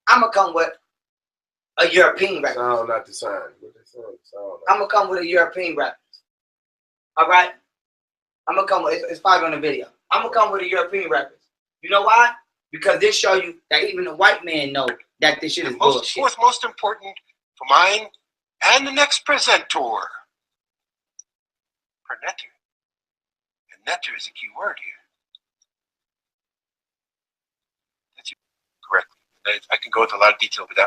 I'm gonna come with a European reference. Sound not the sign. What they sound? I'm gonna come with a European reference. All right. I'm gonna come with. It's probably on the video. I'm gonna come with a European reference. You know why? Because this show you that even the white man know that this shit is bullshit. What's most important for mine and the next presenter? Pernetter. And netter is a key word here. That's correct. I can go into a lot of detail, but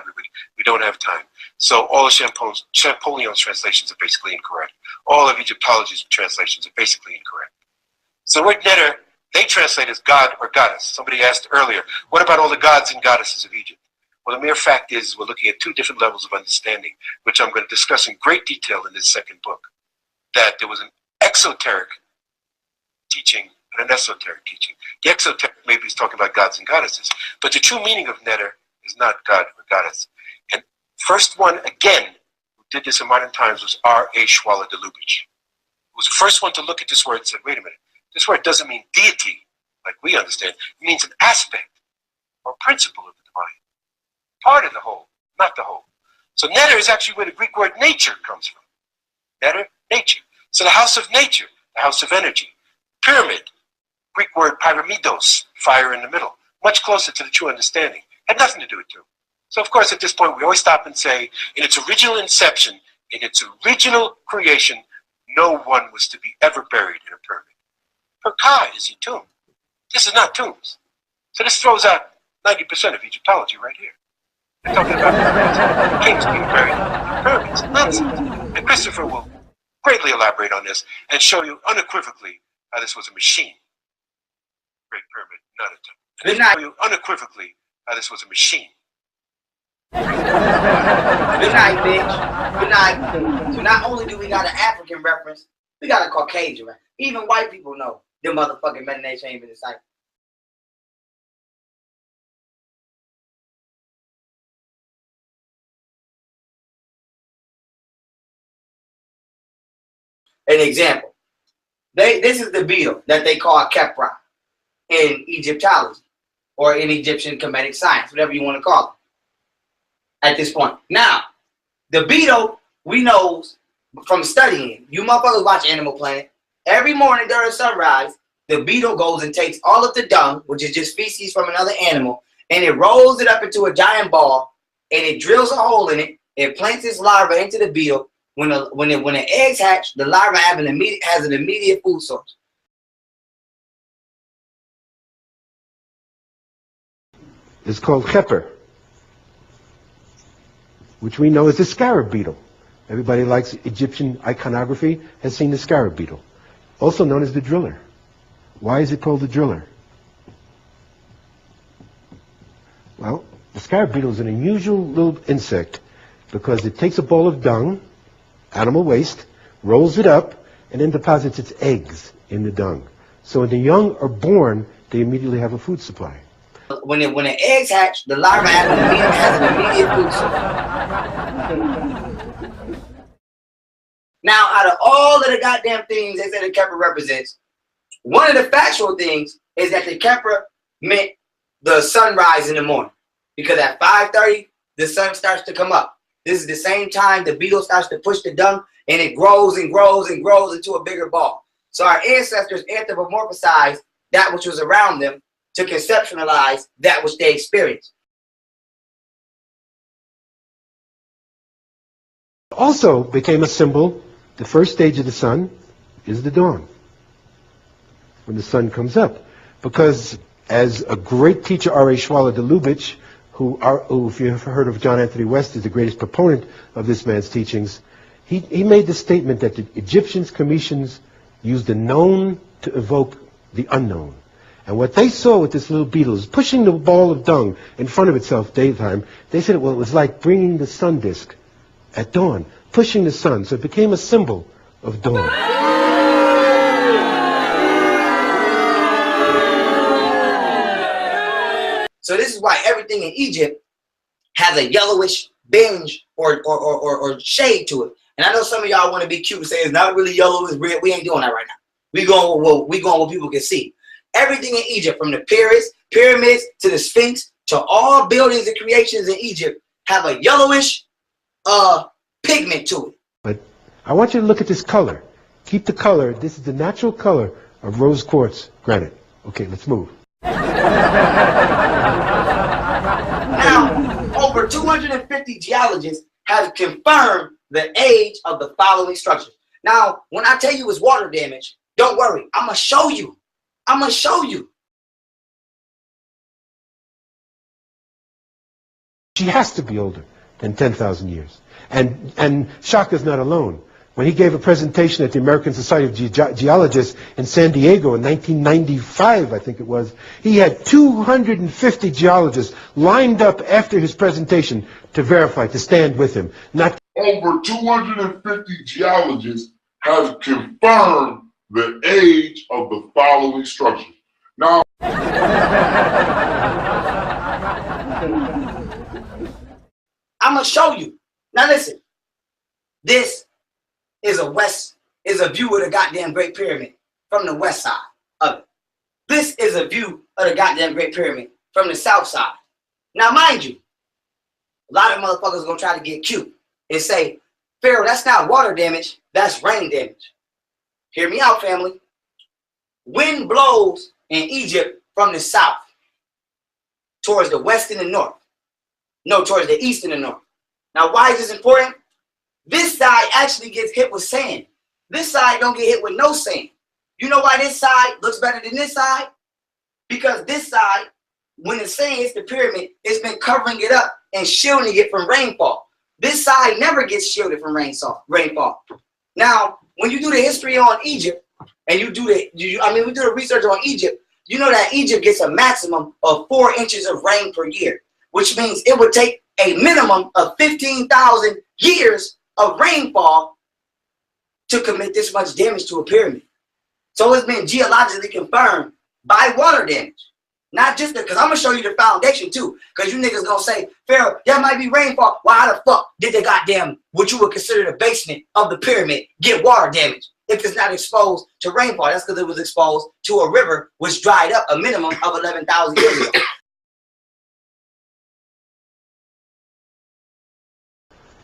we don't have time. So all of Champollion's translations are basically incorrect. All of Egyptology's translations are basically incorrect. So the word netter, they translate as god or goddess. Somebody asked earlier, what about all the gods and goddesses of Egypt? Well, the mere fact is we're looking at two different levels of understanding, which I'm going to discuss in great detail in this second book. That there was an exoteric teaching and an esoteric teaching. The exoteric maybe is talking about gods and goddesses, but the true meaning of netter is not god or goddess. And first one, again, who did this in modern times was R.A. Schwaller de Lubitsch, who was the first one to look at this word and said, wait a minute, this word doesn't mean deity, like we understand. It means an aspect or principle of the divine. Part of the whole, not the whole. So netter is actually where the Greek word nature comes from. Netter, nature. So the house of nature, the house of energy. Pyramid, Greek word pyramidos, fire in the middle. Much closer to the true understanding. Had nothing to do with two. So of course at this point we always stop and say, in its original inception, in its original creation, no one was to be ever buried in a pyramid. Perkai is a tomb. This is not tombs. So this throws out 90% of Egyptology right here. They're talking about pyramids, kings being buried in pyramids. Nonsense. And Christopher will greatly elaborate on this and show you unequivocally how this was a machine. Great Pyramid, not a tomb. And show you unequivocally how this was a machine. Good night, bitch. Good night. So not only do we got an African reference, we got a Caucasian reference. Even white people know them motherfucking meditation ain't even in sight. An example. This is the beetle that they call Kepra in Egyptology or in Egyptian Kemetic science, whatever you want to call it at this point. Now, the beetle, we know from studying, you motherfuckers watch Animal Planet, every morning during sunrise, the beetle goes and takes all of the dung, which is just feces from another animal, and it rolls it up into a giant ball, and it drills a hole in it, it plants its larva into the beetle. When the eggs hatch, the larva has an immediate food source. It's called Khepr, which we know as the scarab beetle. Everybody likes Egyptian iconography, has seen the scarab beetle, also known as the driller. Why is it called the driller? Well, the scarab beetle is an unusual little insect because it takes a ball of dung, animal waste, rolls it up, and then deposits its eggs in the dung. So when the young are born, they immediately have a food supply. When the eggs hatch, the larva has an immediate food source. Now, out of all of the goddamn things they say the Kepra represents, one of the factual things is that the Kepra meant the sunrise in the morning. Because at 5:30, the sun starts to come up. This is the same time the beetle starts to push the dung, and it grows and grows and grows into a bigger ball. So our ancestors anthropomorphized that which was around them to conceptualize that which they experienced. Also became a symbol, the first stage of the sun is the dawn, when the sun comes up. Because as a great teacher, R.A. Schwaller de Lubitsch, who, if you've heard of John Anthony West, is the greatest proponent of this man's teachings, he made the statement that the Egyptians, Cometians, used the known to evoke the unknown. And what they saw with this little beetle is pushing the ball of dung in front of itself daytime. They said, well, it was like bringing the sun disk at dawn, pushing the sun. So it became a symbol of dawn. So this is why everything in Egypt has a yellowish binge or shade to it. And I know some of y'all want to be cute and say it's not really yellow, it's red. We ain't doing that right now. We going what people can see. Everything in Egypt, from the pyramids to the Sphinx to all buildings and creations in Egypt have a yellowish pigment to it. But I want you to look at this color. Keep the color. This is the natural color of rose quartz granite. Okay, let's move. Now, over 250 geologists have confirmed the age of the following structures. Now, when I tell you it's water damage, don't worry. I'm going to show you. I'm going to show you. She has to be older than 10,000 years. And Shaka's not alone. When he gave a presentation at the American Society of Geologists in San Diego in 1995, I think it was, he had 250 geologists lined up after his presentation to verify, to stand with him. Over 250 geologists have confirmed the age of the following structures. Now, I'm going to show you. Now listen, this is a view of the goddamn Great Pyramid from the west side of it. This is a view of the goddamn Great Pyramid from the south side. Now mind you, a lot of motherfuckers gonna try to get cute and say, Pharaoh, that's not water damage, that's rain damage. Hear me out, family. Wind blows in Egypt from the south towards the west and the north. No, towards the east and the north. Now, why is this important? This side actually gets hit with sand. This side don't get hit with no sand. You know why this side looks better than this side? Because this side, when the sand hits the pyramid, it's been covering it up and shielding it from rainfall. This side never gets shielded from rainfall. Now, when you do the history on Egypt, and we do the research on Egypt, you know that Egypt gets a maximum of 4 inches of rain per year, which means it would take a minimum of 15,000 years of rainfall to commit this much damage to a pyramid. So it's been geologically confirmed by water damage. Not just because I'm going to show you the foundation too. Because you niggas going to say, Pharaoh, that might be rainfall. Why the fuck did the goddamn, what you would consider the basement of the pyramid, get water damage if it's not exposed to rainfall? That's because it was exposed to a river which dried up a minimum of 11,000 years ago.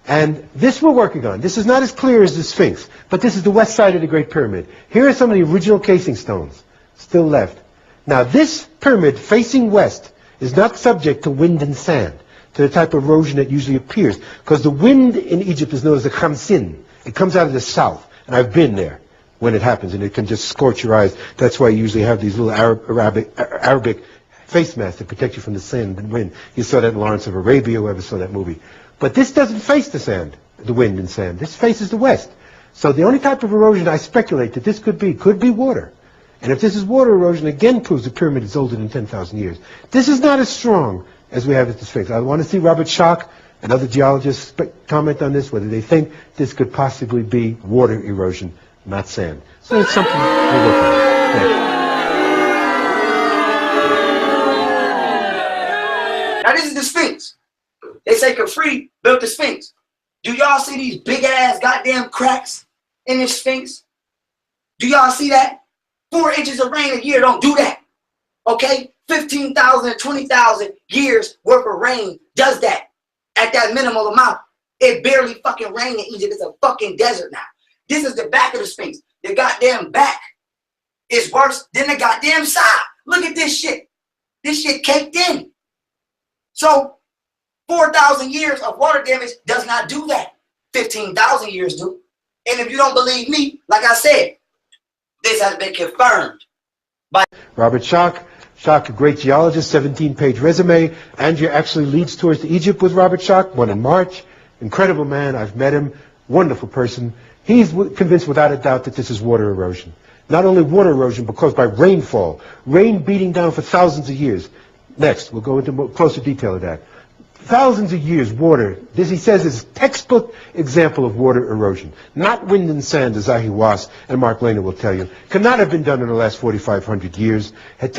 And this we're working on. This is not as clear as the Sphinx, but this is the west side of the Great Pyramid. Here are some of the original casing stones still left. Now this pyramid facing west is not subject to wind and sand, to the type of erosion that usually appears, because the wind in Egypt is known as the khamsin. It comes out of the south, and I've been there when it happens, and it can just scorch your eyes. That's why you usually have these little Arabic face masks to protect you from the sand and wind. You saw that in Lawrence of Arabia, whoever saw that movie. But this doesn't face the sand, the wind and sand. This faces the west. So the only type of erosion I speculate that this could be water. And if this is water erosion, again proves the pyramid is older than 10,000 years. This is not as strong as we have at the Sphinx. I want to see Robert Schoch and other geologists comment on this, whether they think this could possibly be water erosion, not sand. So it's something we're working on. Thank you. Now this is the Sphinx. They say Khafre built the Sphinx. Do y'all see these big ass goddamn cracks in this Sphinx? Do y'all see that? 4 inches of rain a year don't do that. Okay? 15,000, 20,000 years worth of rain does that at that minimal amount. It barely fucking rained in Egypt. It's a fucking desert now. This is the back of the Sphinx. The goddamn back is worse than the goddamn side. Look at this shit. This shit caked in. So 4,000 years of water damage does not do that. 15,000 years do. And if you don't believe me, like I said, this has been confirmed by Robert Schoch. Schoch, a great geologist, 17-page resume. Andrea actually leads tours to Egypt with Robert Schoch, one in March. Incredible man. I've met him. Wonderful person. He's convinced without a doubt that this is water erosion. Not only water erosion, but caused by rainfall. Rain beating down for thousands of years. Next, we'll go into more closer detail of that. Thousands of years, water, this he says is a textbook example of water erosion. Not wind and sand, as Zahi Was and Mark Lehner will tell you. Cannot have been done in the last 4,500 years. It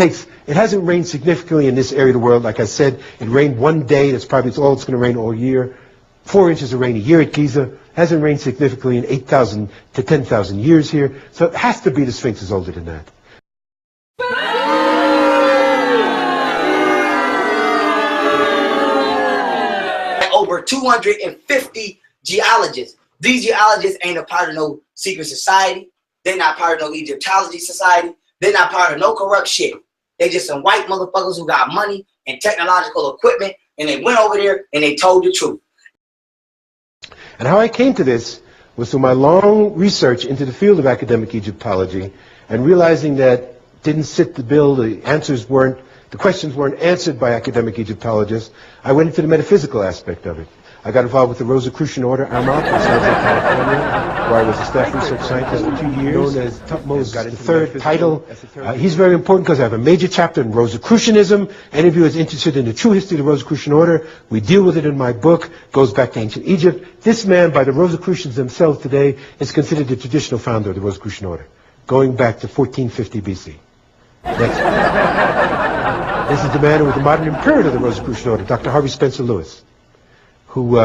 hasn't rained significantly in this area of the world. Like I said, it rained one day. That's probably all it's going to rain all year. 4 inches of rain a year at Giza. Hasn't rained significantly in 8,000 to 10,000 years here. So it has to be the Sphinx is older than that. 250 geologists. These geologists ain't a part of no secret society. They're not part of no Egyptology society. They're not part of no corrupt shit. They just some white motherfuckers who got money and technological equipment, and they went over there and they told the truth. And how I came to this was through my long research into the field of academic Egyptology and realizing that didn't sit the bill, the questions weren't answered by academic Egyptologists. I went into the metaphysical aspect of it. I got involved with the Rosicrucian Order, AMOC, in San Jose, California, where I was a staff research scientist for 2 years, known as Tutmo's third title. He's very important because I have a major chapter in Rosicrucianism. Any of you is interested in the true history of the Rosicrucian Order, we deal with it in my book, goes back to ancient Egypt. This man, by the Rosicrucians themselves today, is considered the traditional founder of the Rosicrucian Order, going back to 1450 BC. Next. This is the man who was the modern imperator of the Rosicrucian Order, Dr. Harvey Spencer Lewis, who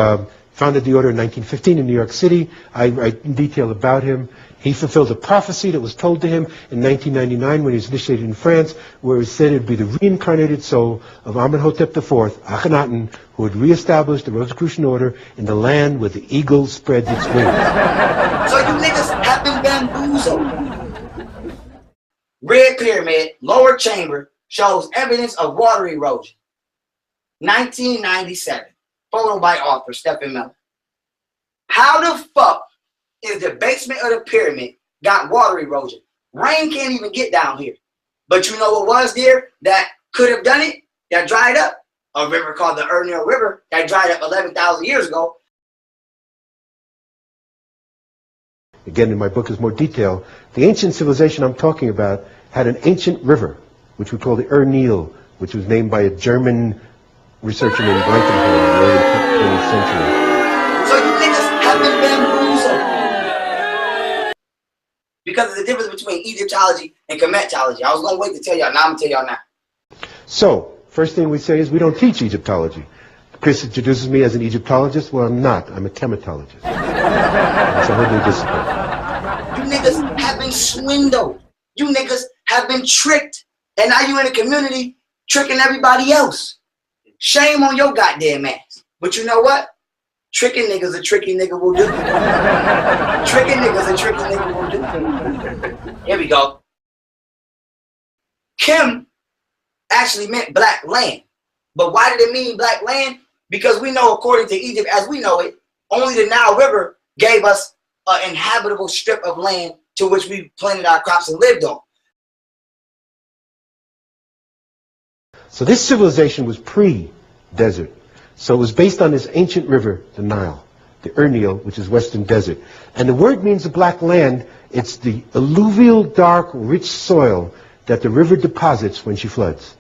founded the order in 1915 in New York City. I write in detail about him. He fulfilled a prophecy that was told to him in 1999 when he was initiated in France, where it said it would be the reincarnated soul of Amenhotep IV, Akhenaten, who would reestablish the Rosicrucian Order in the land where the eagle spreads its wings. So you niggas have been bamboozled. Red Pyramid, lower chamber, shows evidence of water erosion. 1997. Photo by author Stephen Miller. How the fuck is the basement of the pyramid got water erosion? Rain can't even get down here. But you know what was there that could have done it? That dried up? A river called the Urnil River that dried up 11,000 years ago. Again, in my book is more detail. The ancient civilization I'm talking about had an ancient river, which we call the Urnil, which was named by a German researcher named Blankenhorn in the early 20th century. So you niggas have been bamboozled. Because of the difference between Egyptology and Kemetology. I was going to wait to tell y'all. Now I'm going to tell y'all now. So, first thing we say is we don't teach Egyptology. Chris introduces me as an Egyptologist. Well, I'm not. I'm a chemetologist. It's a whole new discipline. You niggas have been swindled. You niggas have been tricked. And now you in a community tricking everybody else. Shame on your goddamn ass. But you know what? Tricking niggas a tricky nigga will do. Tricking niggas a tricky nigga will do. Here we go. Kim actually meant black land. But why did it mean black land? Because we know, according to Egypt as we know it, only the Nile River gave us an inhabitable strip of land to which we planted our crops and lived on. So this civilization was pre-desert. So it was based on this ancient river, the Nile, the Urnil, which is Western Desert. And the word means the black land. It's the alluvial, dark, rich soil that the river deposits when she floods.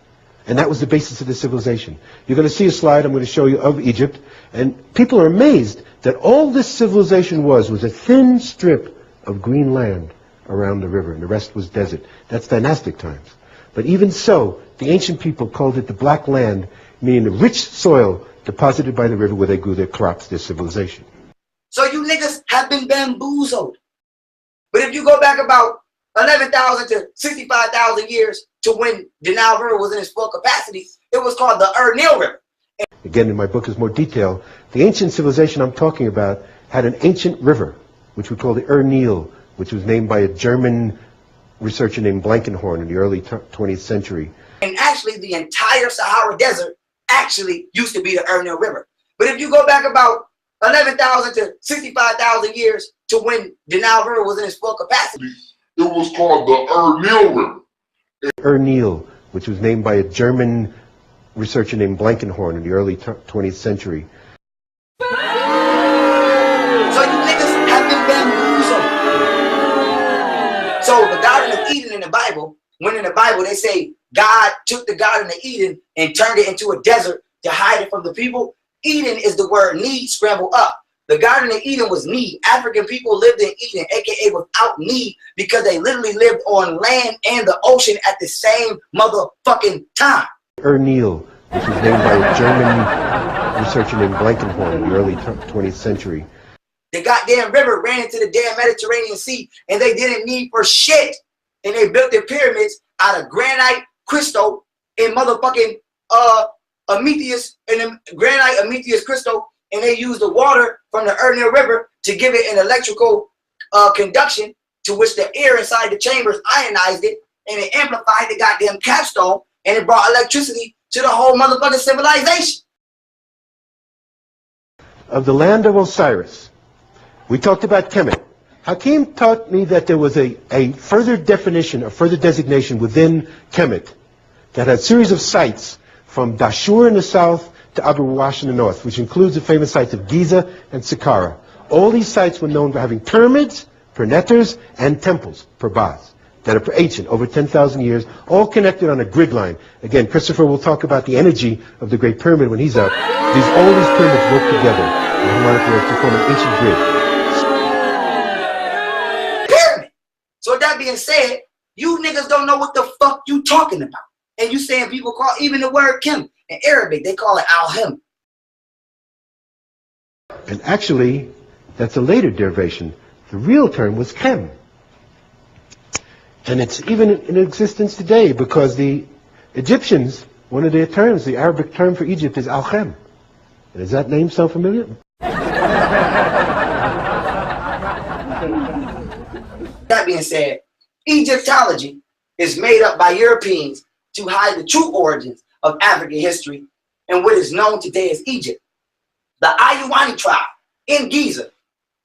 And that was the basis of the civilization. You're going to see a slide I'm going to show you of Egypt. And people are amazed that all this civilization was a thin strip of green land around the river. And the rest was desert. That's dynastic times. But even so, the ancient people called it the black land, meaning the rich soil deposited by the river where they grew their crops, their civilization. So you niggas have been bamboozled. But if you go back about 11,000 to 65,000 years to when the Nile River was in its full capacity, it was called the Urnil River. Again, in my book is more detail. The ancient civilization I'm talking about had an ancient river, which we call the Urnil, which was named by a German researcher named Blankenhorn in the early 20th century. And actually, the entire Sahara Desert actually used to be the Urnil River. But if you go back about 11,000 to 65,000 years to when the Nile River was in its full capacity, it was called the Urnil River. Urnil, which was named by a German researcher named Blankenhorn in the early 20th century. So you niggas have been bamboozled. So the Garden of Eden in the Bible, when in the Bible they say God took the Garden of Eden and turned it into a desert to hide it from the people, Eden is the word need scrambled up. The Garden of Eden was need. African people lived in Eden, aka without need, because they literally lived on land and the ocean at the same motherfucking time. Urnil, which was named by a German researcher named Blankenhorn in the early 20th century. The goddamn river ran into the damn Mediterranean Sea, and they didn't need for shit. And they built their pyramids out of granite, crystal, and motherfucking Amethyst, and granite, Amethyst, crystal, and they used the water from the Urnil River to give it an electrical conduction, to which the air inside the chambers ionized it, and it amplified the goddamn capstone, and it brought electricity to the whole motherfucking civilization. Of the land of Osiris, we talked about Kemet. Hakim taught me that there was a further definition, a further designation within Kemet that had a series of sites from Dashur in the south to Abu Wash in the north, which includes the famous sites of Giza and Saqqara. All these sites were known for having pyramids, pernetters, and temples, purbas, that are ancient, over 10,000 years, all connected on a grid line. Again, Christopher will talk about the energy of the Great Pyramid when he's up. All these pyramids work together in harmonic ways to form an ancient grid. Pyramid! So with that being said, you niggas don't know what the fuck you talking about. And you saying people call even the word Kim in Arabic, they call it al-him. And actually, that's a later derivation. The real term was Kem. And it's even in existence today because the Egyptians, one of their terms, the Arabic term for Egypt is al-Khem. Does that name sound familiar? That being said, Egyptology is made up by Europeans to hide the true origins of African history and what is known today as Egypt. The Ayuwani tribe in Giza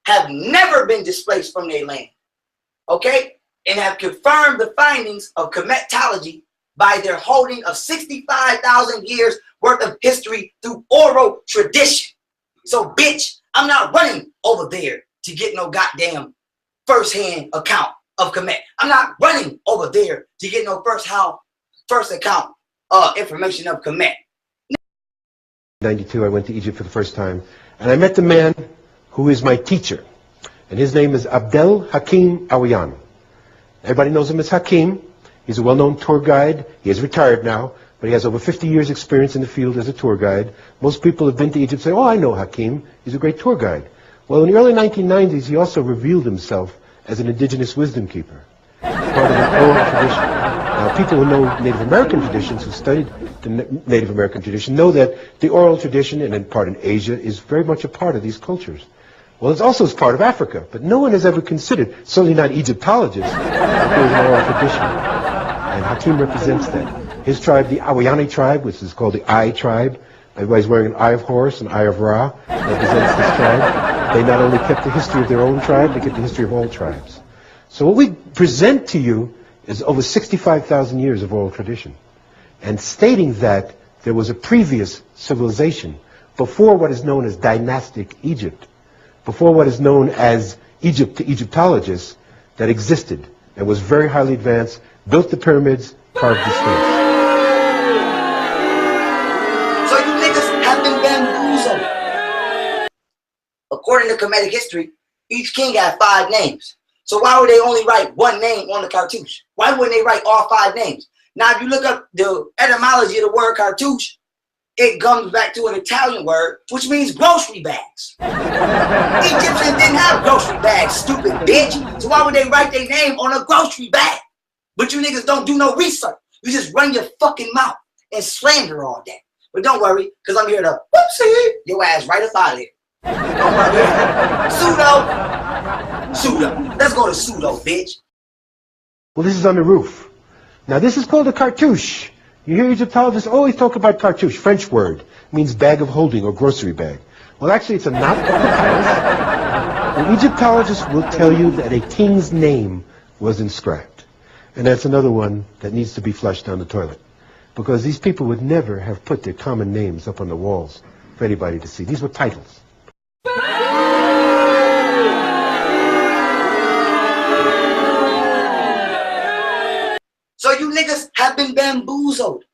have never been displaced from their land, okay? And have confirmed the findings of Kemetology by their holding of 65,000 years worth of history through oral tradition. So, bitch, I'm not running over there to get no goddamn first-hand account of Kemet. I'm not running over there to get no first account information of Kemet. In 92, I went to Egypt for the first time, and I met the man who is my teacher, and his name is Abdel Hakim Awiyan. Everybody knows him as Hakim. He's a well-known tour guide. He is retired now, but he has over 50 years experience in the field as a tour guide. Most people have been to Egypt and say, oh, I know Hakim. He's a great tour guide. Well, in the early 1990s, he also revealed himself as an indigenous wisdom keeper, part of an oral tradition. Now, people who know Native American traditions, who studied the Native American tradition, know that the oral tradition, and in part in Asia, is very much a part of these cultures. Well, it's also part of Africa, but no one has ever considered, certainly not Egyptologists, that there is an oral tradition. And Hakim represents that. His tribe, the Awayani tribe, which is called the Eye tribe, everybody's wearing an eye of horse, an eye of Ra, represents this tribe. They not only kept the history of their own tribe, they kept the history of all tribes. So what we present to you is over 65,000 years of oral tradition, and stating that there was a previous civilization before what is known as dynastic Egypt, before what is known as Egypt to Egyptologists, that existed and was very highly advanced, built the pyramids, carved the sphinx. So you niggas have been bamboozled. According to Kemetic history, each king had 5 names. So why would they only write one name on the cartouche? Why wouldn't they write all 5 names? Now, if you look up the etymology of the word cartouche, it comes back to an Italian word, which means grocery bags. Egyptians didn't have grocery bags, stupid bitch. So why would they write their name on a grocery bag? But you niggas don't do no research. You just run your fucking mouth and slander all day. But don't worry, because I'm here to whoopsie your ass right up out of here. Don't worry. Pseudo. Let's go to pseudo, bitch. Well, this is on the roof. Now, this is called a cartouche. You hear Egyptologists always talk about cartouche, French word, means bag of holding or grocery bag. Well, actually, it's a knot of papyrus. And Egyptologists will tell you that a king's name was inscribed. And that's another one that needs to be flushed down the toilet. Because these people would never have put their common names up on the walls for anybody to see. These were titles. So you niggas have been bamboozled.